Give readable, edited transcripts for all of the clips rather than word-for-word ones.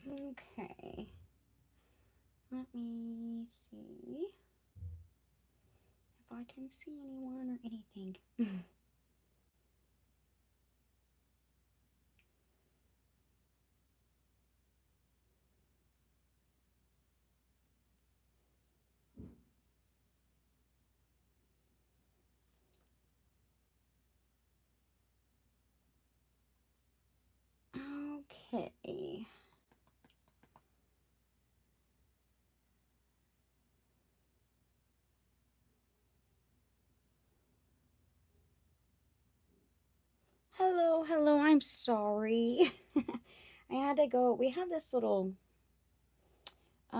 Okay. Let me see if I can see anyone or anything. Okay. Hello, hello. I'm sorry. I had to go. We have this little I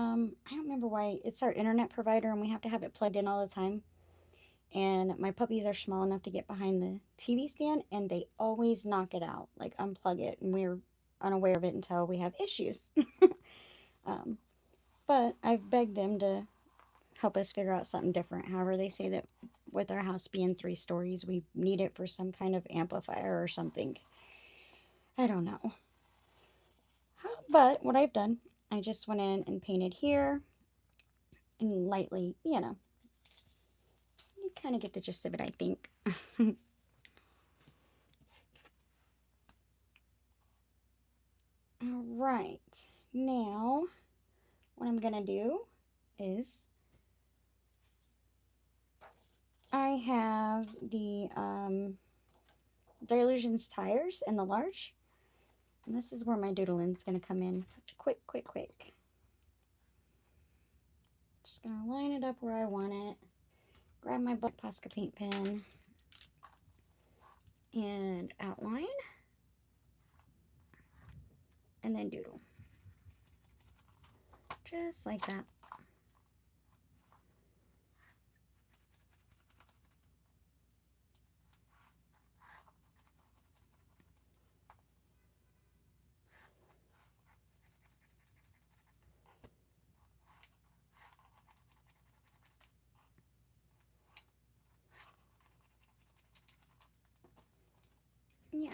don't remember why. It's our internet provider and we have to have it plugged in all the time. And my puppies are small enough to get behind the TV stand and they always knock it out, like unplug it, and we're unaware of it until we have issues. um, but I've begged them to help us figure out something different. However, they say that with our house being 3 stories, we need it for some kind of amplifier or something. I don't know. But what I've done, I just went in and painted here and lightly, you kind of get the gist of it, I think. All right. Now, what I'm going to do is I have the Dilutions tires in the large. And this is where my doodling's going to come in. Quick, quick, quick. Just going to line it up where I want it. Grab my black Posca paint pen. And outline. And then doodle. Just like that. Yeah.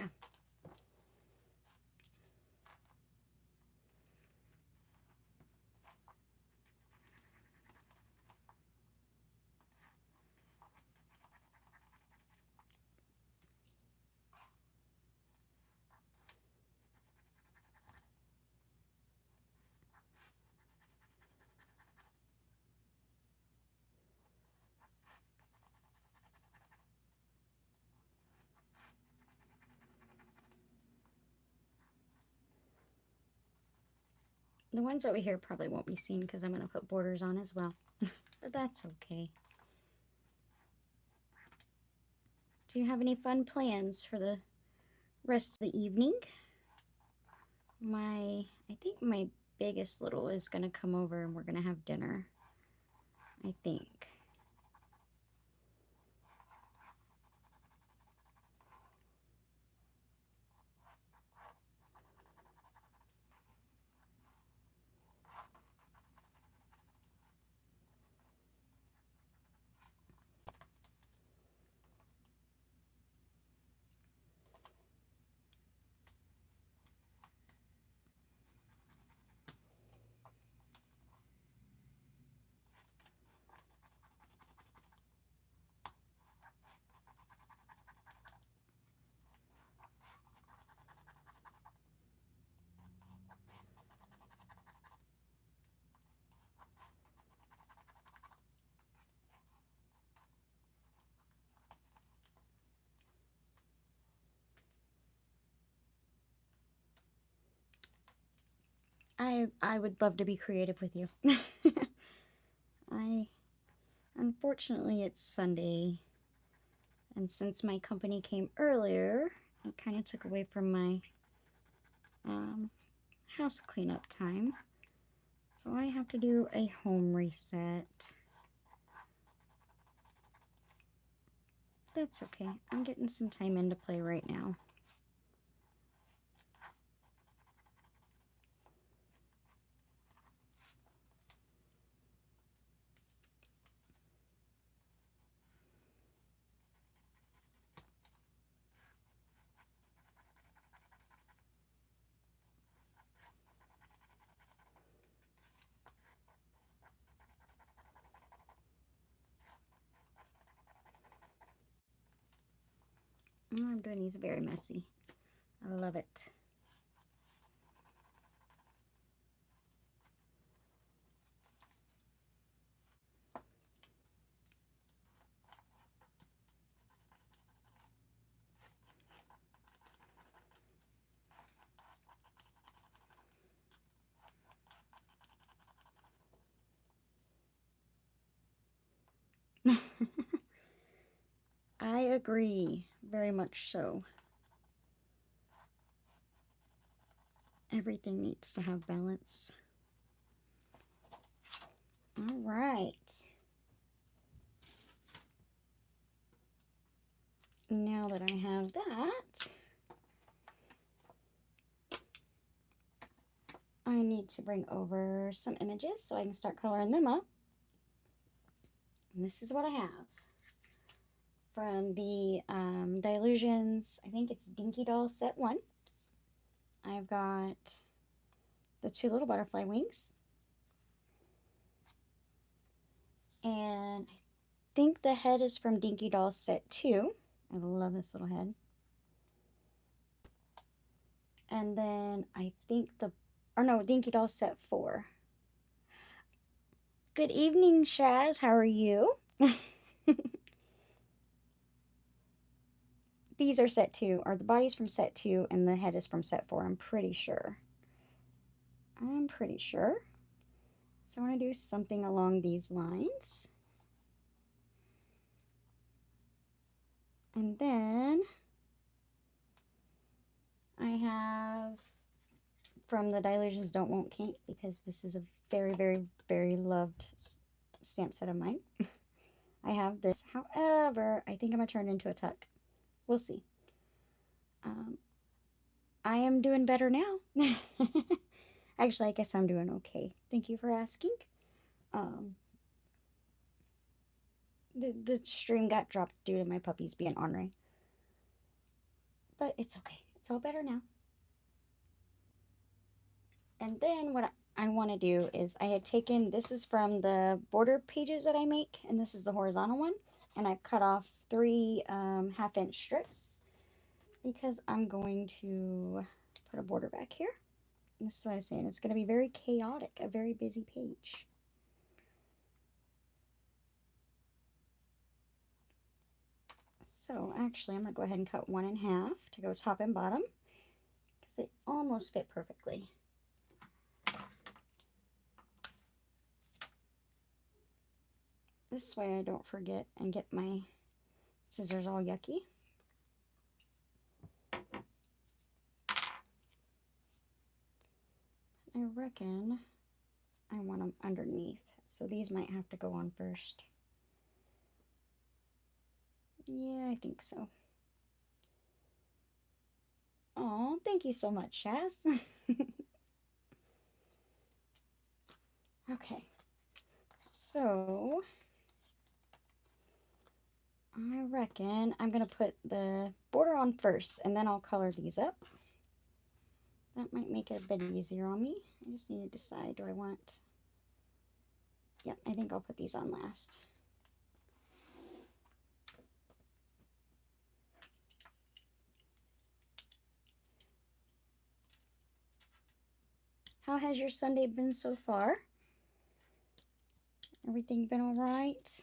The ones over here probably won't be seen because I'm going to put borders on as well. But that's okay. Do you have any fun plans for the rest of the evening? I think my biggest little is going to come over and we're going to have dinner. I think. I would love to be creative with you. I Unfortunately it's Sunday, and since my company came earlier, it kind of took away from my house cleanup time. So I have to do a home reset. That's okay. I'm getting some time into play right now. Oh, I'm doing these very messy. I love it. I agree, very much so. Everything needs to have balance. All right. Now that I have that, I need to bring over some images so I can start coloring them up. And this is what I have from the Dylusions. I think it's Dinky Doll Set 1. I've got the 2 little butterfly wings. And I think the head is from Dinky Doll Set 2. I love this little head. And then I think Dinky Doll Set 4. Good evening, Shaz. How are you? These are Set 2, or the body's from Set 2, and the head is from Set 4, I'm pretty sure. So I want to do something along these lines. And then I have from the Dylusions Don't Won't Kink, because this is a very, very, very loved stamp set of mine. I have this. However, I think I'm going to turn it into a tuck. We'll see. I am doing better now. Actually, I guess I'm doing okay. Thank you for asking. The stream got dropped due to my puppies being ornery. But it's okay. It's all better now. And then what I want to do is I had taken, this is from the border pages that I make, and this is the horizontal one. And I've cut off 3 half-inch strips because I'm going to put a border back here. And this is what I was saying. It's going to be very chaotic, a very busy page. So actually, I'm going to go ahead and cut 1 in half to go top and bottom because they almost fit perfectly. This way I don't forget and get my scissors all yucky. I reckon I want them underneath, so these might have to go on first. Yeah, I think so. Oh, thank you so much, Shaz. Okay, so I reckon I'm going to put the border on first, and then I'll color these up. That might make it a bit easier on me. I just need to decide, do I want... Yep, I think I'll put these on last. How has your Sunday been so far? Everything been all right?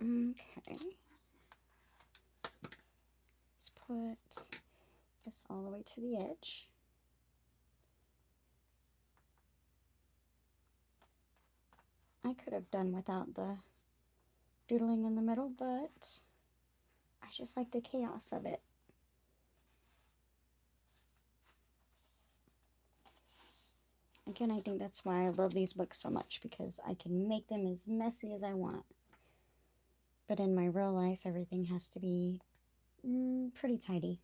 Okay. Let's put this all the way to the edge. I could have done without the doodling in the middle, but I just like the chaos of it. Again, I think that's why I love these books so much, because I can make them as messy as I want. But in my real life, everything has to be pretty tidy.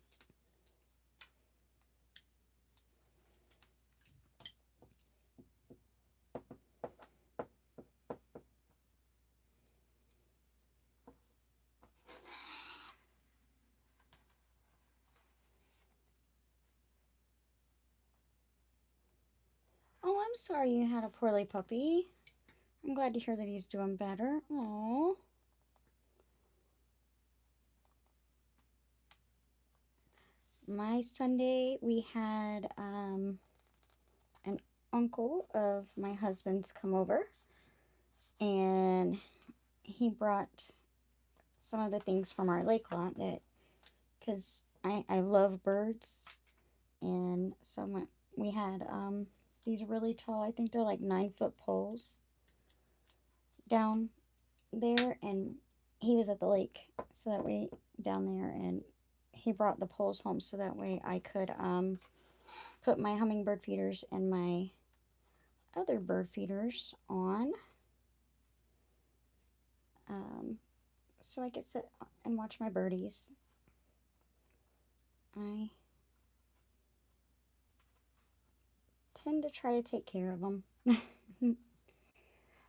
I'm sorry you had a poorly puppy. I'm glad to hear that he's doing better. Aww. My Sunday, we had an uncle of my husband's come over, and he brought some of the things from our lake lot that, because I love birds, and so we had these really tall, I think they're like 9-foot poles down there, and he was at the lake, so that way down there, and he brought the poles home so that way I could put my hummingbird feeders and my other bird feeders on, so I could sit and watch my birdies. I tend to try to take care of them.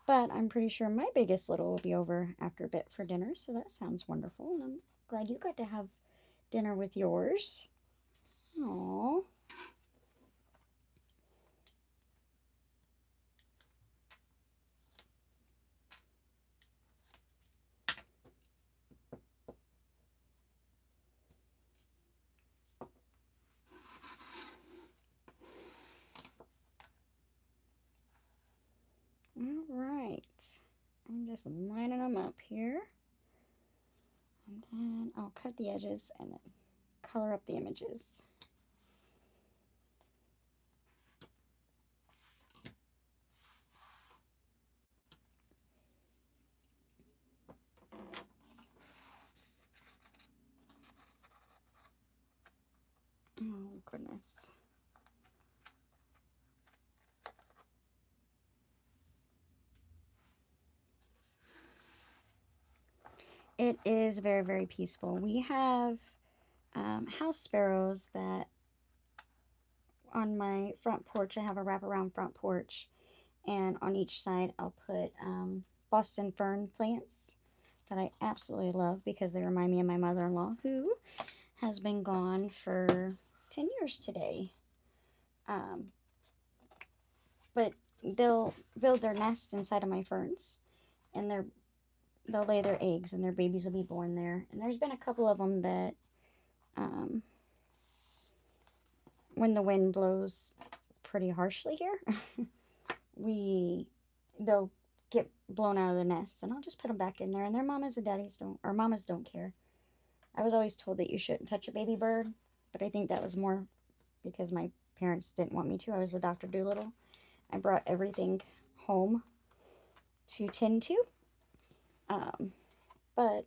But I'm pretty sure my biggest little will be over after a bit for dinner, so that sounds wonderful. And I'm glad you got to have dinner with yours. Aww. Alright. I'm just lining them up here. And then I'll cut the edges and then color up the images. Oh, goodness. It is very, very peaceful. We have house sparrows that on my front porch, I have a wraparound front porch, and on each side I'll put Boston fern plants that I absolutely love because they remind me of my mother-in-law, who has been gone for 10 years today. But they'll build their nests inside of my ferns, and they'll lay their eggs, and their babies will be born there. And there's been a couple of them that when the wind blows pretty harshly here, they'll get blown out of the nest, and I'll just put them back in there, and their mamas and daddies don't, or mamas don't care. I was always told that you shouldn't touch a baby bird, but I think that was more because my parents didn't want me to. I was the Dr. Doolittle. I brought everything home to tend to, but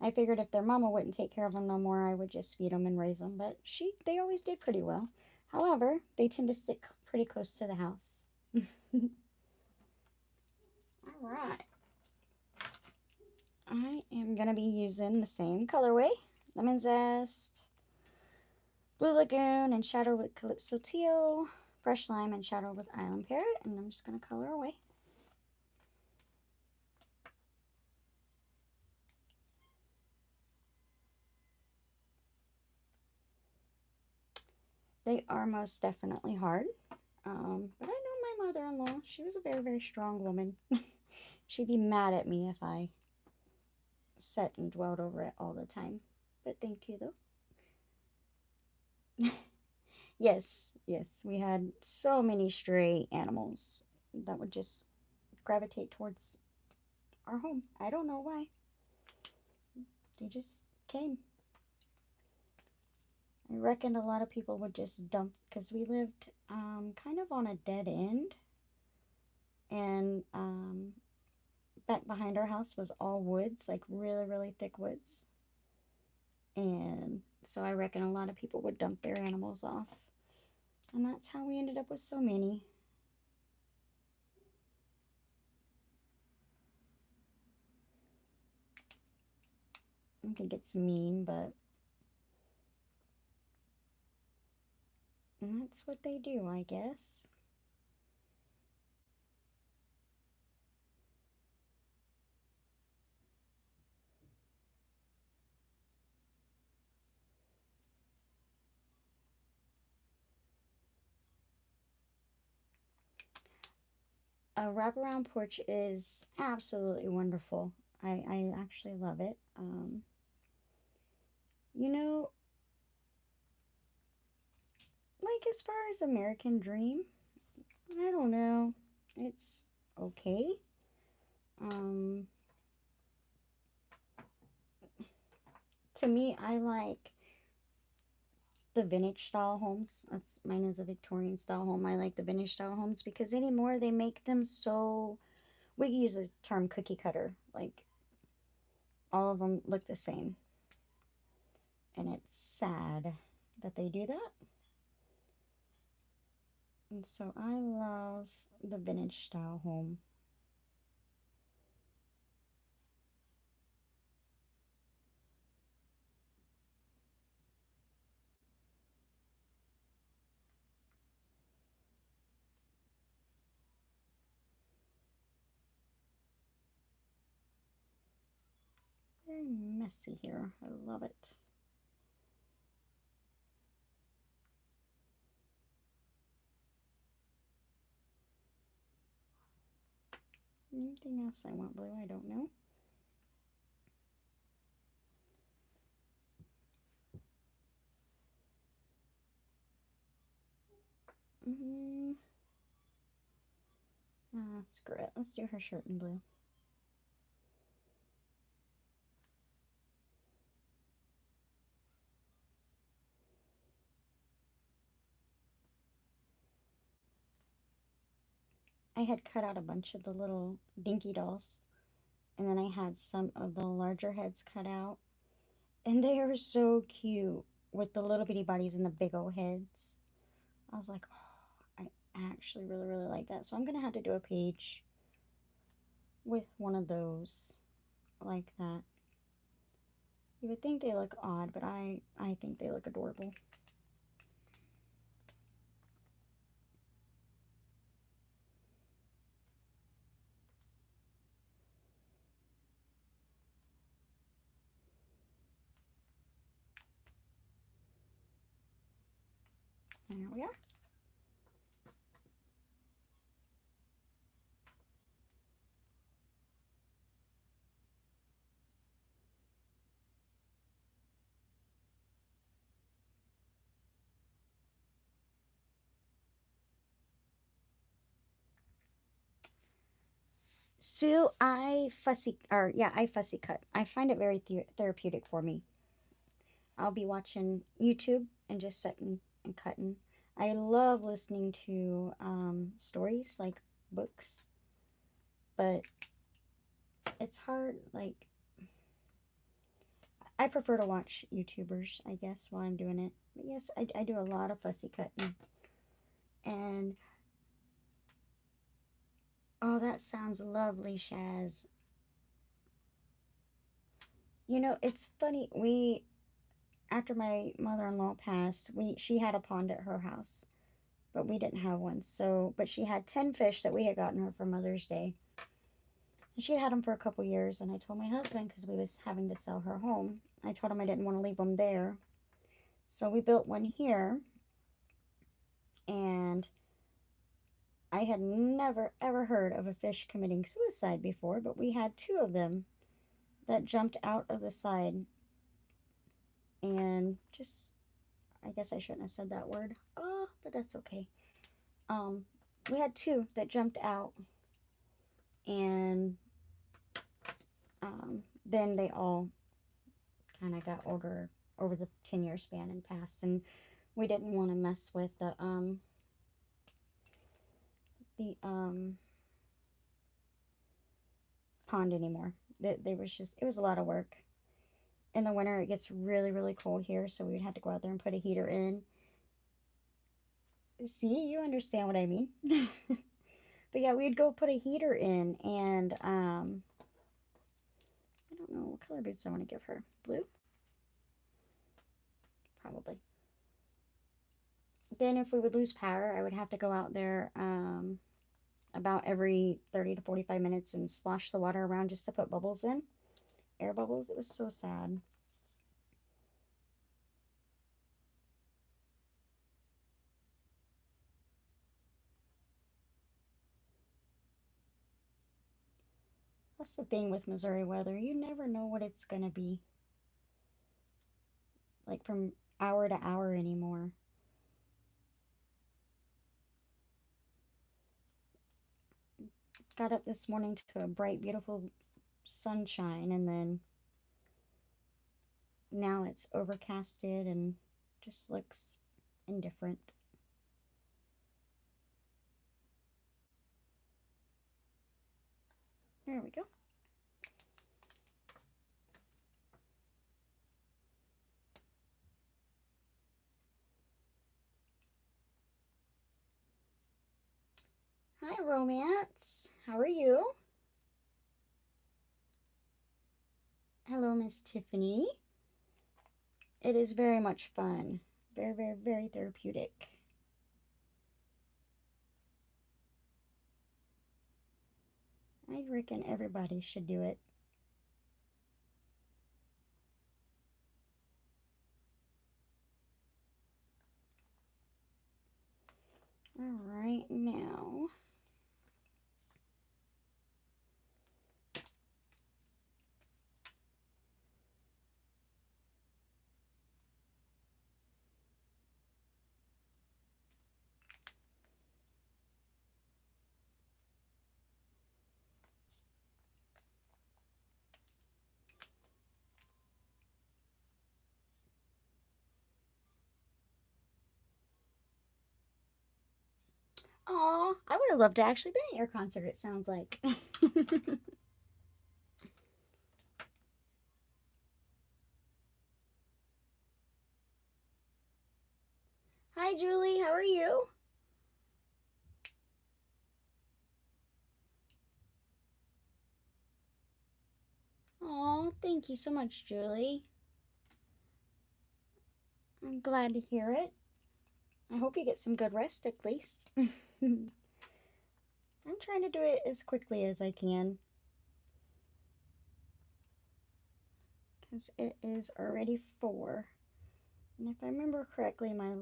I figured if their mama wouldn't take care of them no more, I would just feed them and raise them. But they always did pretty well. However, they tend to stick pretty close to the house. All right. I am going to be using the same colorway, Lemon Zest, Blue Lagoon, and Shadow with Calypso Teal, Fresh Lime, and Shadow with Island Parrot, and I'm just going to color away. They are most definitely hard, but I know my mother-in-law. She was a very, very strong woman. She'd be mad at me if I sat and dwelled over it all the time. But thank you, though. Yes, yes, we had so many stray animals that would just gravitate towards our home. I don't know why. They just came. I reckon a lot of people would just dump, because we lived kind of on a dead end, and back behind our house was all woods, like really, really thick woods. And so I reckon a lot of people would dump their animals off. And that's how we ended up with so many. I think it's mean, but that's what they do, I guess. A wraparound porch is absolutely wonderful. I actually love it. You know, like as far as American Dream, I don't know. It's okay. Um, to me, I like the vintage style homes. That's mine is a Victorian style home. I like the vintage style homes because anymore they make them so we use the term cookie cutter. Like all of them look the same. And it's sad that they do that. And so I love the vintage style home. Very messy here. I love it. Anything else I want blue? I don't know. Mm, screw it. Let's do her shirt in blue. I had cut out a bunch of the little dinky dolls, and then I had some of the larger heads cut out, and they are so cute with the little bitty bodies and the big old heads. I was like, oh, I actually really, really like that. So I'm gonna have to do a page with one of those like that. You would think they look odd, but I think they look adorable. There we are. So I fussy cut. I find it very therapeutic for me. I'll be watching YouTube and just sitting and cutting. I love listening to stories like books, but it's hard. Like I prefer to watch YouTubers, I guess, while I'm doing it. But yes, I do a lot of fussy cutting, and oh, that sounds lovely, Shaz. You know, it's funny. We after my mother-in-law passed, we she had a pond at her house, but we didn't have one. So, but she had 10 fish that we had gotten her for Mother's Day. And she had them for a couple years, and I told my husband because we was having to sell her home. I told him I didn't want to leave them there. So we built one here, and I had never ever heard of a fish committing suicide before, but we had two of them that jumped out of the side and just I guess I shouldn't have said that word. Oh, but that's okay. Um, we had two that jumped out, and then they all kind of got older over the 10-year span and passed. And we didn't want to mess with the pond anymore. They was just it was a lot of work. In the winter, it gets really really cold here, so we would have to go out there and put a heater in. See, you understand what I mean. But yeah, we'd go put a heater in, and I don't know what color boots I want to give her. Blue? Probably. Then if we would lose power, I would have to go out there about every 30 to 45 minutes and slosh the water around just to put bubbles in. Air bubbles. It was so sad. That's the thing with Missouri weather. You never know what it's going to be like from hour to hour anymore. Got up this morning to a bright, beautiful sunshine, and then now it's overcasted and just looks indifferent. There we go. Hi, Romance. How are you? Hello, Miss Tiffany. It is very much fun. Very, very, very therapeutic. I reckon everybody should do it. All right, now. Aw, I would have loved to actually been at your concert, it sounds like. Hi, Julie. How are you? Aw, thank you so much, Julie. I'm glad to hear it. I hope you get some good rest at least. I'm trying to do it as quickly as I can because it is already 4. And if I remember correctly, my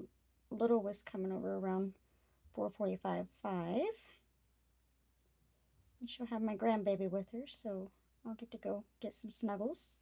little was coming over around 4:45, 5. And she'll have my grandbaby with her, so I'll get to go get some snuggles.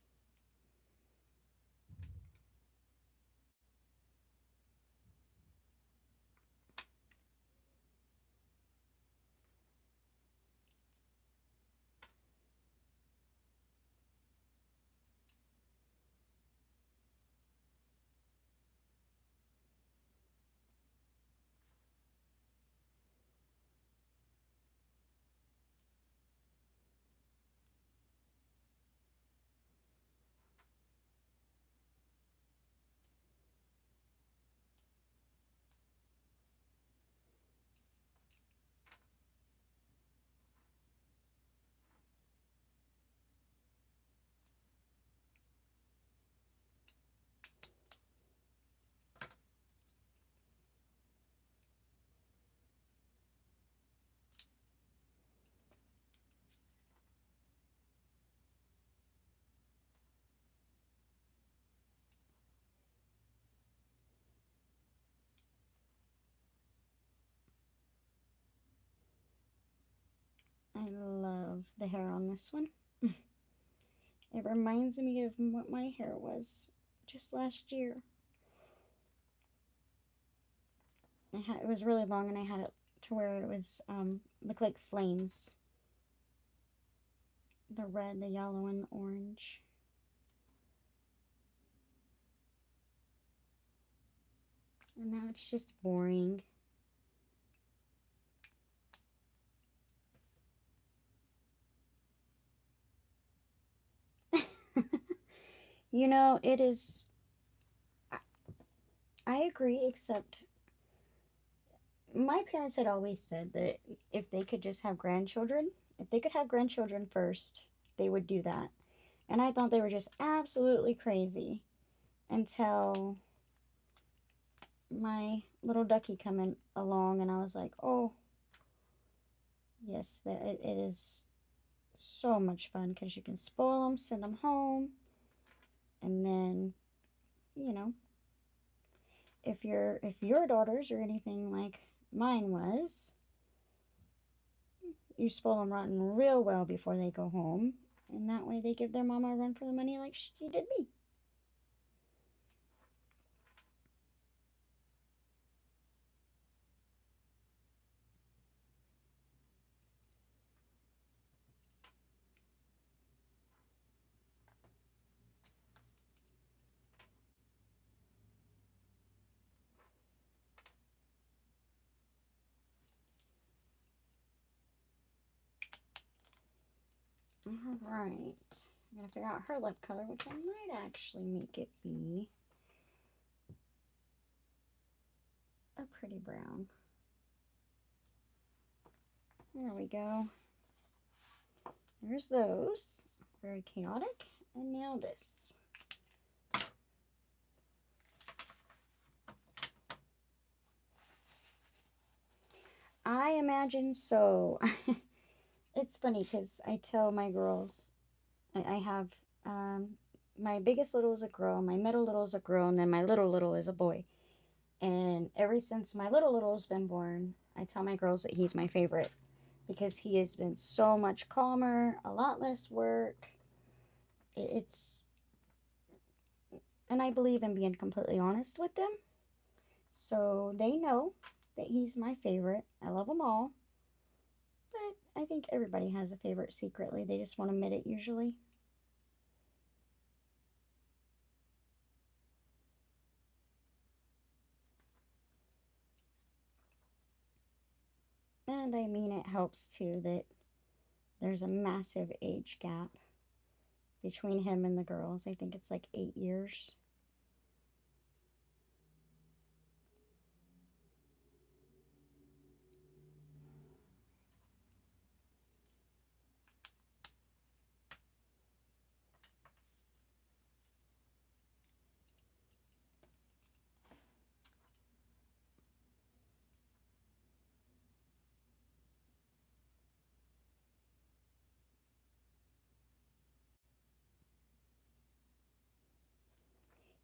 I love the hair on this one. It reminds me of what my hair was just last year. It was really long and I had it to where it was looked like flames. The red, the yellow, and the orange. And now it's just boring. You know, it is. I agree, except my parents had always said that if they could just have grandchildren, if they could have grandchildren first, they would do that. And I thought they were just absolutely crazy until my little ducky coming along, and I was like, oh, yes, it is so much fun because you can spoil them, send them home, and then, you know, if your daughters or anything like mine was, You spoil them rotten real well before they go home, and that way they give their mama a run for the money like she did me. All right. I'm going to figure out her lip color, which I might actually make it be a pretty brown. There we go. There's those. Very chaotic. And now this. I imagine so. It's funny because I tell my girls, I have my biggest little is a girl, my middle little is a girl, and then my little is a boy. And ever since my little has been born, I tell my girls that he's my favorite because he has been so much calmer, a lot less work. It's, and I believe in being completely honest with them. So they know that he's my favorite. I love them all. But I think everybody has a favorite secretly. They just won't admit it usually. And I mean, it helps too that there's a massive age gap between him and the girls. I think it's like 8 years.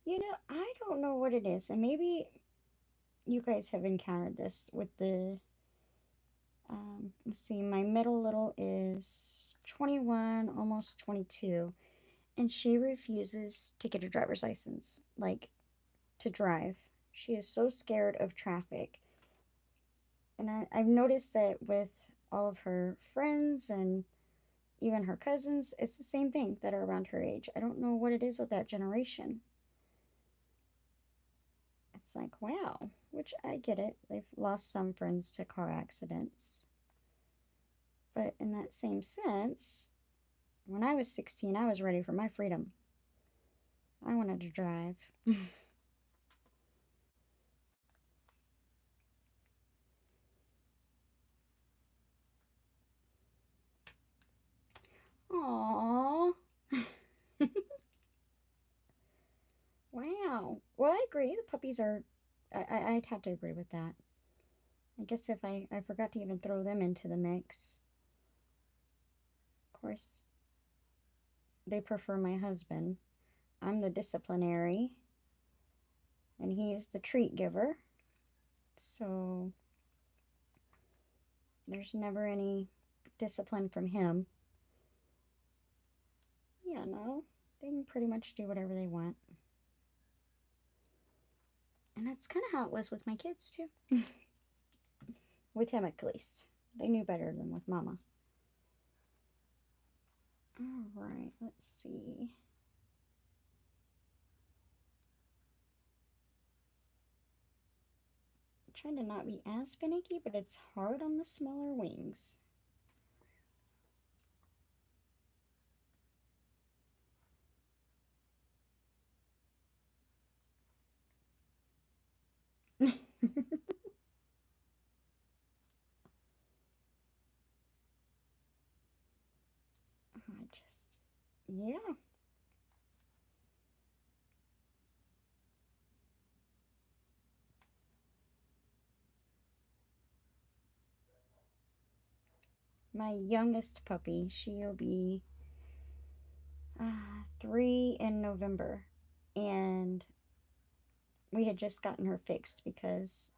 You know, I don't know what it is, and maybe you guys have encountered this with the. Let's see, my middle little is 21, almost 22, and she refuses to get a driver's license, like to drive. She is so scared of traffic. And I've noticed that with all of her friends and even her cousins, it's the same thing that are around her age. I don't know what it is with that generation. It's like, wow, which I get it. They've lost some friends to car accidents. But in that same sense, when I was 16, I was ready for my freedom. I wanted to drive. Aww. Wow. Well, I agree. The puppies are. I'd have to agree with that. I guess if I forgot to even throw them into the mix. Of course, they prefer my husband. I'm the disciplinary, and he's the treat giver. So there's never any discipline from him. Yeah, no, they can pretty much do whatever they want. And that's kind of how it was with my kids, too. With him, at least. They knew better than with Mama. All right, let's see. I'm trying to not be as finicky, but it's hard on the smaller wings. I just, yeah. My youngest puppy, she'll be 3 in November. And we had just gotten her fixed because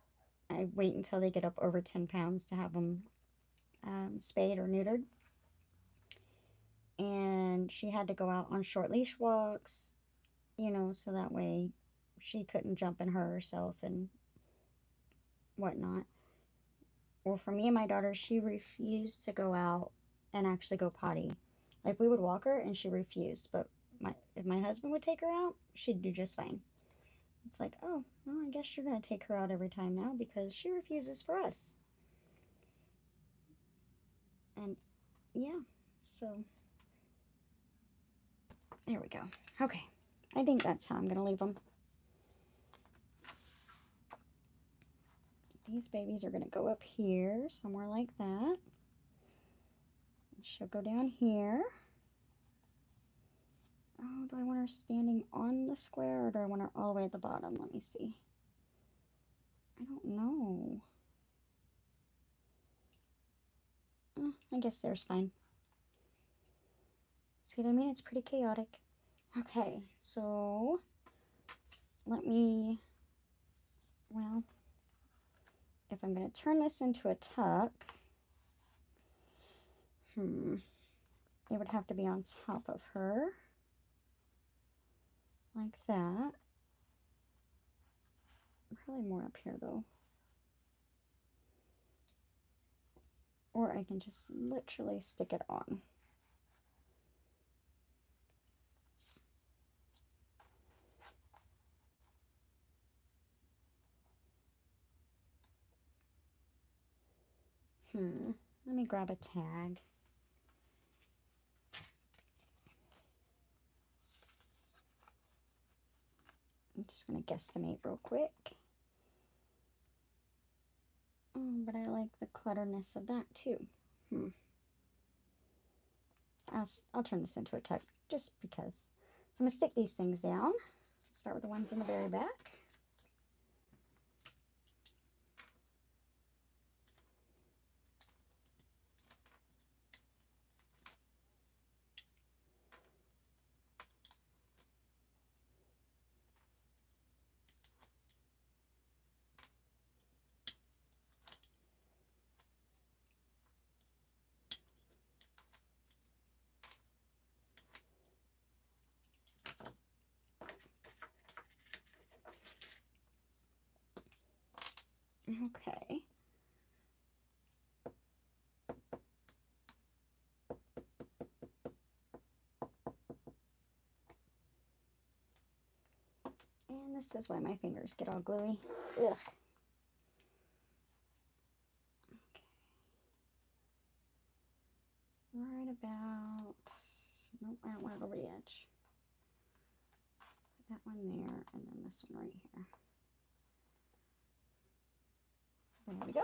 I wait until they get up over 10 pounds to have them spayed or neutered. And she had to go out on short leash walks, you know, so that way she couldn't jump and hurt herself and whatnot. Well, for me and my daughter, she refused to go out and actually go potty. Like we would walk her and she refused, but if my husband would take her out, she'd do just fine. It's like, oh, well, I guess you're gonna take her out every time now because she refuses for us. And yeah, so there we go. Okay, I think that's how I'm gonna leave them. These babies are gonna go up here, somewhere like that. She'll go down here. Oh, do I want her standing on the square or do I want her all the way at the bottom? Let me see. I don't know. I guess there's fine. See what I mean? It's pretty chaotic. Okay, so let me, well, if I'm going to turn this into a tuck, it would have to be on top of her, like that. Probably more up here, though. Or I can just literally stick it on. Let me grab a tag. I'm just going to guesstimate real quick. Oh, but I like the clutterness of that too. I'll turn this into a tuck just because. So I'm going to stick these things down. Start with the ones in the very back. Okay. And this is why my fingers get all gluey. Ugh. Okay. Right about, nope, I don't want it over the edge. Put that one there, and then this one right here. There we go.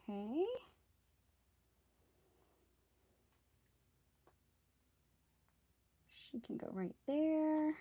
Okay. She can go right there.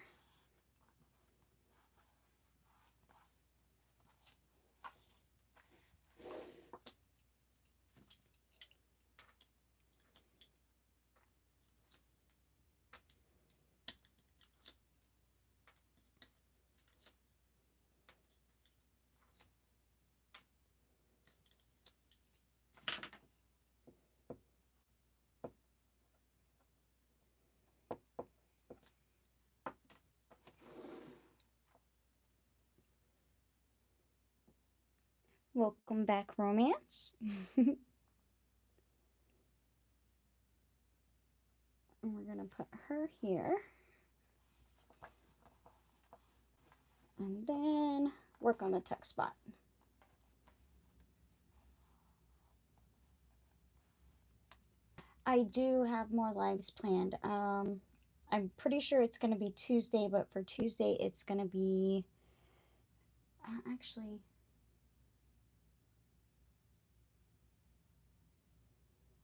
Welcome back, romance. And we're going to put her here. And then work on the tuck spot. I do have more lives planned. I'm pretty sure it's going to be Tuesday, but for Tuesday it's going to be actually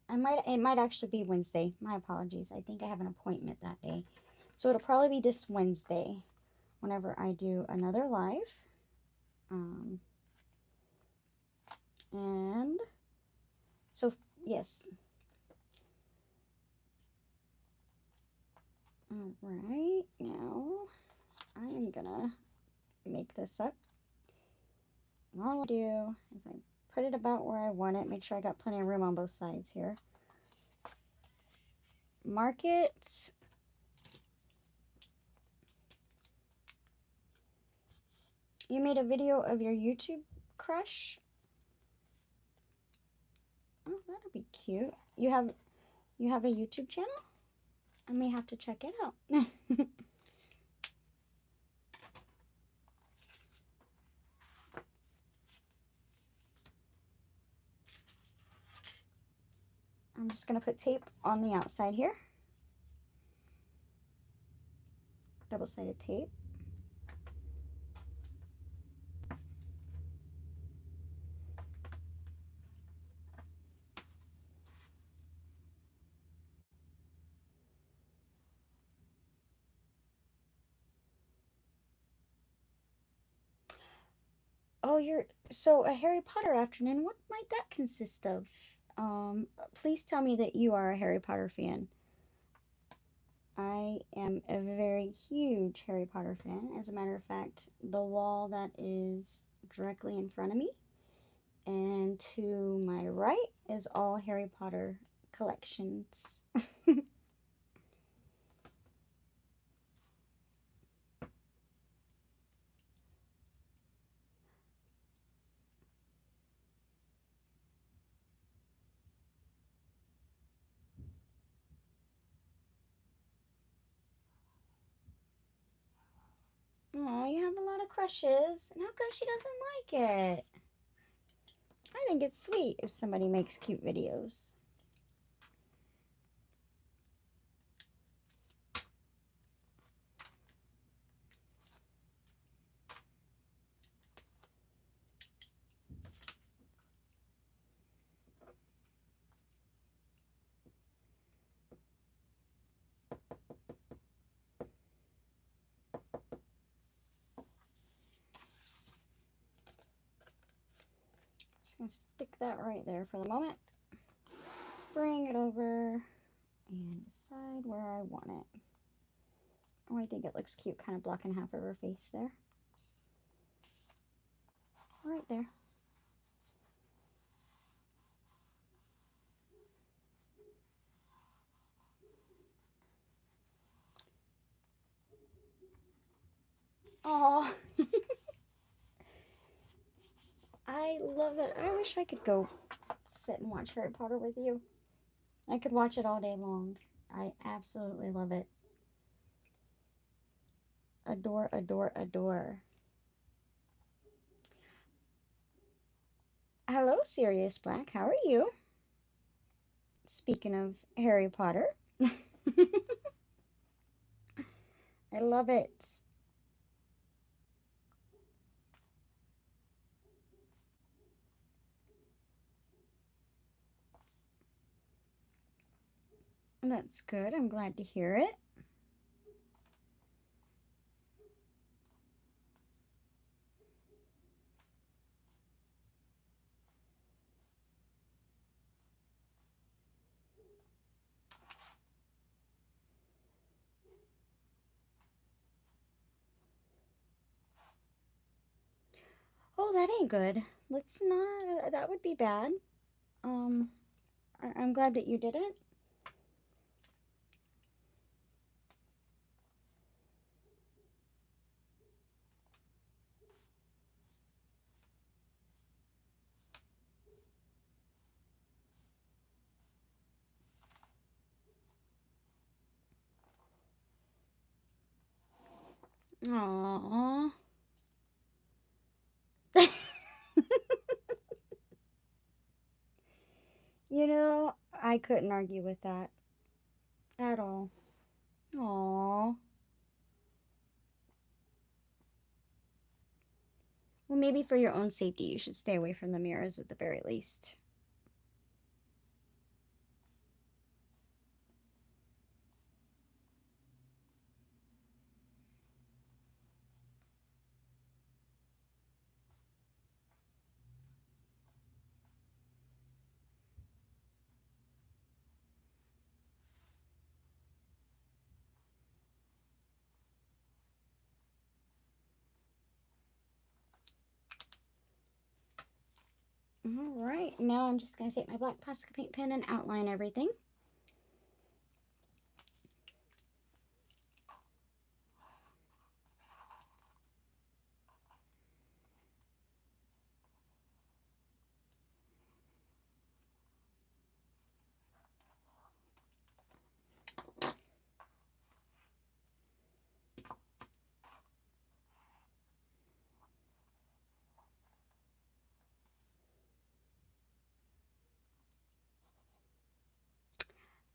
it might actually be Wednesday. My apologies. I think I have an appointment that day. So it'll probably be this Wednesday whenever I do another live. And so yes. All right. Now I am gonna make this up. And all I do is I put it about where I want it. Make sure I got plenty of room on both sides here. Mark it. You made a video of your YouTube crush? Oh, that'll be cute. You have a YouTube channel? I may have to check it out. I'm just going to put tape on the outside here. Double-sided tape. Oh, so a Harry Potter afternoon. What might that consist of? Please tell me that you are a Harry Potter fan. I am a very huge Harry Potter fan. As a matter of fact, the wall that is directly in front of me and to my right is all Harry Potter collections. Oh, you have a lot of crushes. And how come she doesn't like it? I think it's sweet if somebody makes cute videos. Just gonna stick that right there for the moment. Bring it over and decide where I want it. Oh, I think it looks cute, kind of blocking half of her face there. Right there. Oh, I love it. I wish I could go sit and watch Harry Potter with you. I could watch it all day long. I absolutely love it. Adore, adore, adore. Hello, Sirius Black. How are you? Speaking of Harry Potter, I love it. That's good. I'm glad to hear it. Oh, that ain't good. Let's not. That would be bad. Um, I'm glad that you did it. Aww. You know, I couldn't argue with that at all. Aww. Well, maybe for your own safety, you should stay away from the mirrors at the very least. All right, now I'm just going to take my black plastic paint pen and outline everything.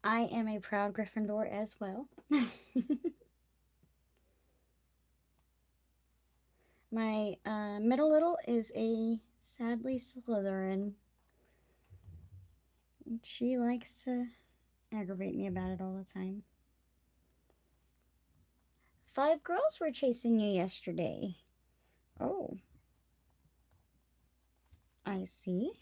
I am a proud Gryffindor as well. My middle little is a sadly Slytherin. She likes to aggravate me about it all the time. 5 girls were chasing you yesterday. Oh, I see.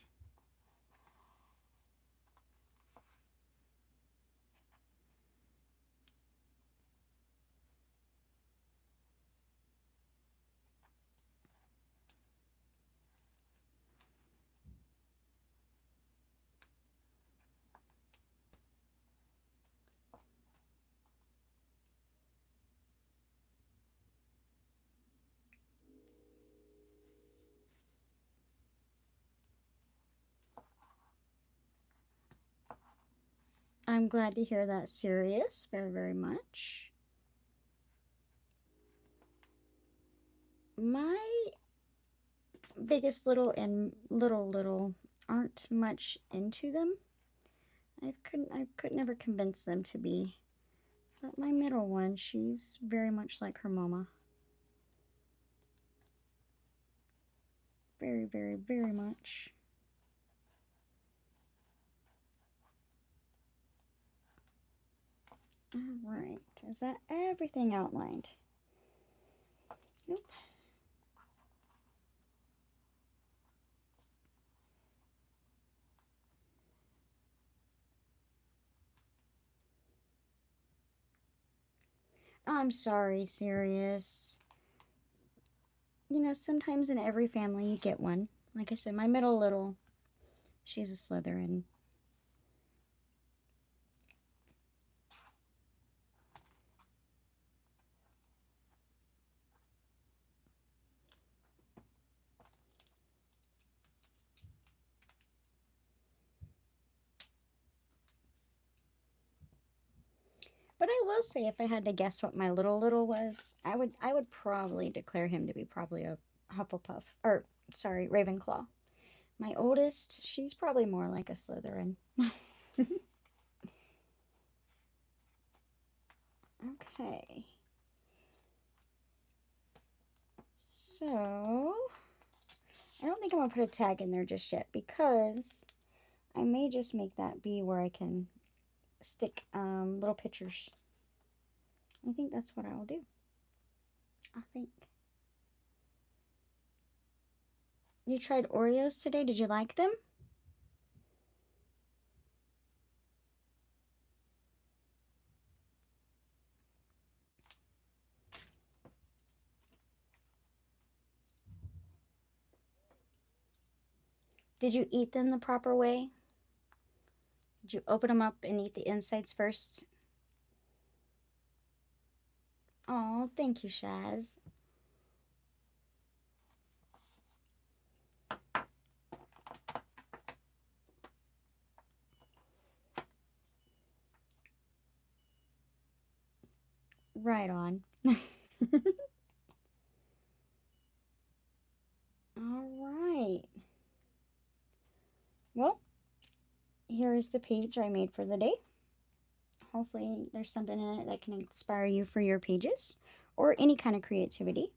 I'm glad to hear that, Sirius, very, very much. My biggest little and little aren't much into them. I could never convince them to be. But my middle one, she's very much like her mama. Very, very, very much. Alright, is that everything outlined? Nope. I'm sorry, Sirius. You know, sometimes in every family you get one. Like I said, my middle little, she's a Slytherin. But I will say, if I had to guess what my little was, I would probably declare him to be probably a Hufflepuff, or sorry, Ravenclaw. My oldest, she's probably more like a Slytherin. Okay. So, I don't think I'm going to put a tag in there just yet because I may just make that be where I can stick little pictures. I think that's what I'll do. I think. You tried Oreos today? Did you like them? Did you eat them the proper way? Did you open them up and eat the insides first? Oh, thank you, Shaz. Right on. All right. Well, here is the page I made for the day. Hopefully there's something in it that can inspire you for your pages or any kind of creativity.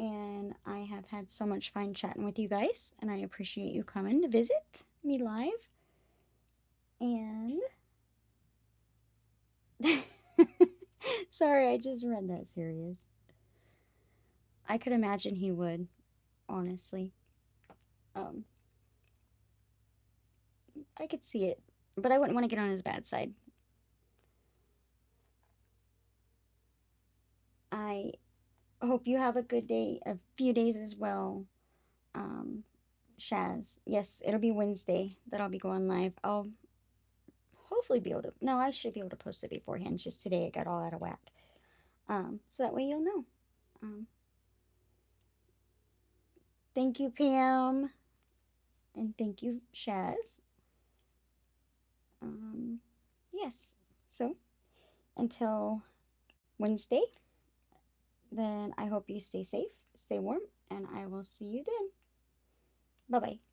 And I have had so much fun chatting with you guys, and I appreciate you coming to visit me live. And sorry, I just read that serious. I could imagine he would, honestly. Um, I could see it, but I wouldn't want to get on his bad side. I hope you have a good day, a few days as well. Um, Shaz, yes, it'll be Wednesday that I'll be going live. I'll hopefully be able to. No, I should be able to post it beforehand. Just today it got all out of whack. So that way you'll know. Um, thank you, Pam, and thank you, Shaz. Yes. So until Wednesday, then I hope you stay safe, stay warm, and I will see you then. Bye bye.